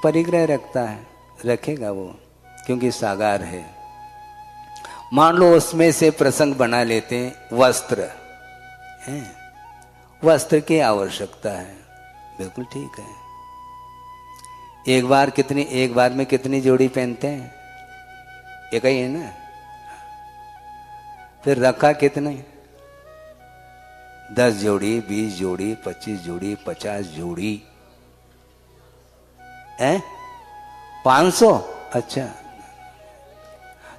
परिग्रह रखता है, रखेगा वो, क्योंकि साकार है। मान लो उसमें से प्रसंग बना लेते हैं वस्त्र है, वस्त्र की आवश्यकता है, बिल्कुल ठीक है। एक बार में कितनी जोड़ी पहनते हैं? एक ही है ना। फिर रखा कितने? 10 जोड़ी, 20 जोड़ी, 25 जोड़ी, 50 जोड़ी है, 500। अच्छा,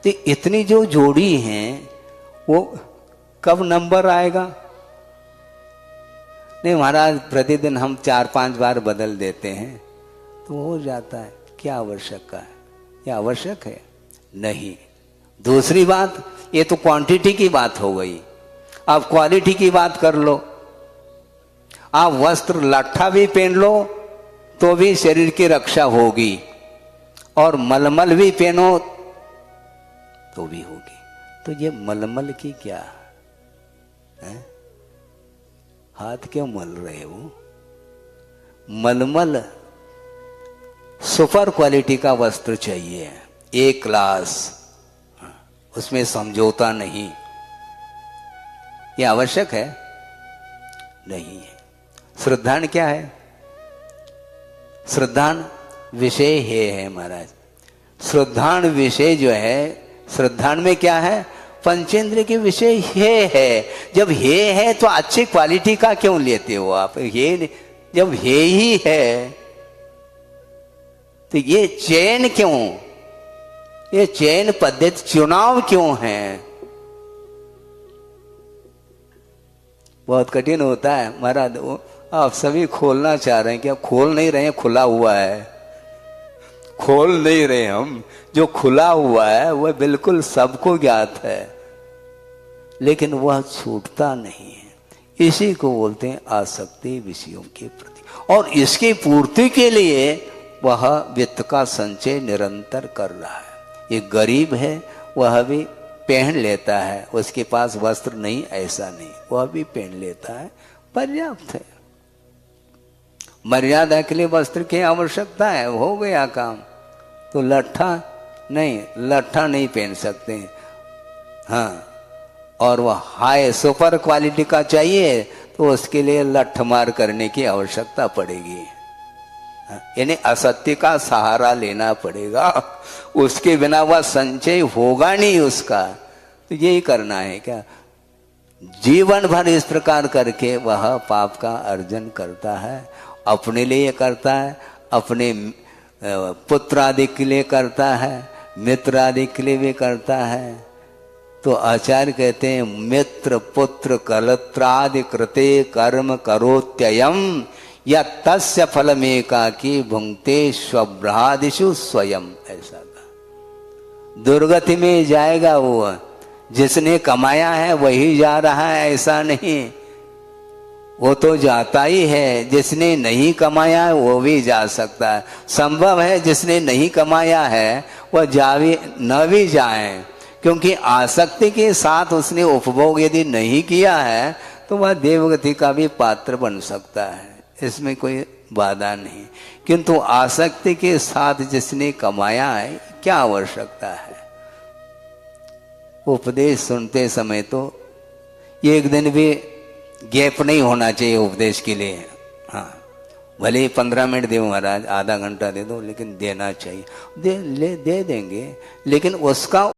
तो इतनी जो जोड़ी हैं वो कब नंबर आएगा? नहीं महाराज, प्रतिदिन हम 4-5 बार बदल देते हैं तो हो जाता है। क्या आवश्यक है? यह आवश्यक है नहीं। दूसरी बात, ये तो क्वांटिटी की बात हो गई। अब क्वालिटी की बात कर लो। आप वस्त्र लट्ठा भी पहन लो तो भी शरीर की रक्षा होगी, और मलमल भी पहनो तो भी होगी। तो ये मलमल की क्या है? हाथ क्यों मल रहे हो? मलमल सुपर क्वालिटी का वस्त्र चाहिए, ए क्लास, उसमें समझौता नहीं। ये आवश्यक है नहीं है। श्रद्धान क्या है? श्रद्धान विषय है महाराज। श्रद्धान विषय जो है, श्रद्धान में क्या है? पंचेंद्र के विषय है। जब हे है तो अच्छी क्वालिटी का क्यों लेते हो आप? हे जब हे ही है तो ये चयन क्यों? ये चयन पद्धति, चुनाव क्यों है? बहुत कठिन होता है महाराज। आप सभी खोलना चाह रहे हैं, क्या खोल नहीं रहे हैं? खुला हुआ है, खोल नहीं रहे हम। जो खुला हुआ है वह बिल्कुल सबको ज्ञात है, लेकिन वह छूटता नहीं है। इसी को बोलते हैं आसक्ति विषयों के प्रति। और इसकी पूर्ति के लिए वह वित्त का संचय निरंतर कर रहा है। ये गरीब है, वह भी पहन लेता है, उसके पास वस्त्र नहीं ऐसा नहीं, वह भी पहन लेता है, पर्याप्त है। मर्यादा के लिए वस्त्र की आवश्यकता है, हो गया काम। तो लट्ठा नहीं पहन सकते। हाँ, और वह हाई सुपर क्वालिटी का चाहिए तो उसके लिए लठमार करने की आवश्यकता पड़ेगी, यानी असत्य का सहारा लेना पड़ेगा। उसके बिना वह संचय होगा नहीं उसका। तो यही करना है क्या? जीवन भर इस प्रकार करके वह पाप का अर्जन करता है। अपने लिए करता है, अपने पुत्र आदि के लिए करता है, मित्र आदि के लिए भी करता है। तो आचार्य कहते हैं, मित्र पुत्र कलत्रादि कृते कर्म करोत्ययम या तस्य फलमेकाकी भुंक्ते स्वभ्रादिषु स्वयं। ऐसा का दुर्गति में जाएगा वो। जिसने कमाया है वही जा रहा है ऐसा नहीं, वो तो जाता ही है। जिसने नहीं कमाया है वो भी जा सकता है। संभव है जिसने नहीं कमाया है वह न भी जाए, क्योंकि आसक्ति के साथ उसने उपभोग यदि नहीं किया है तो वह देवगति का भी पात्र बन सकता है, इसमें कोई बाधा नहीं। किंतु आसक्ति के साथ जिसने कमाया है, क्या आवश्यकता है? उपदेश सुनते समय तो एक दिन भी गैप नहीं होना चाहिए उपदेश के लिए। हाँ, भले ही 15 मिनट दे महाराज, आधा घंटा दे दो, लेकिन देना चाहिए। दे देंगे, लेकिन उसका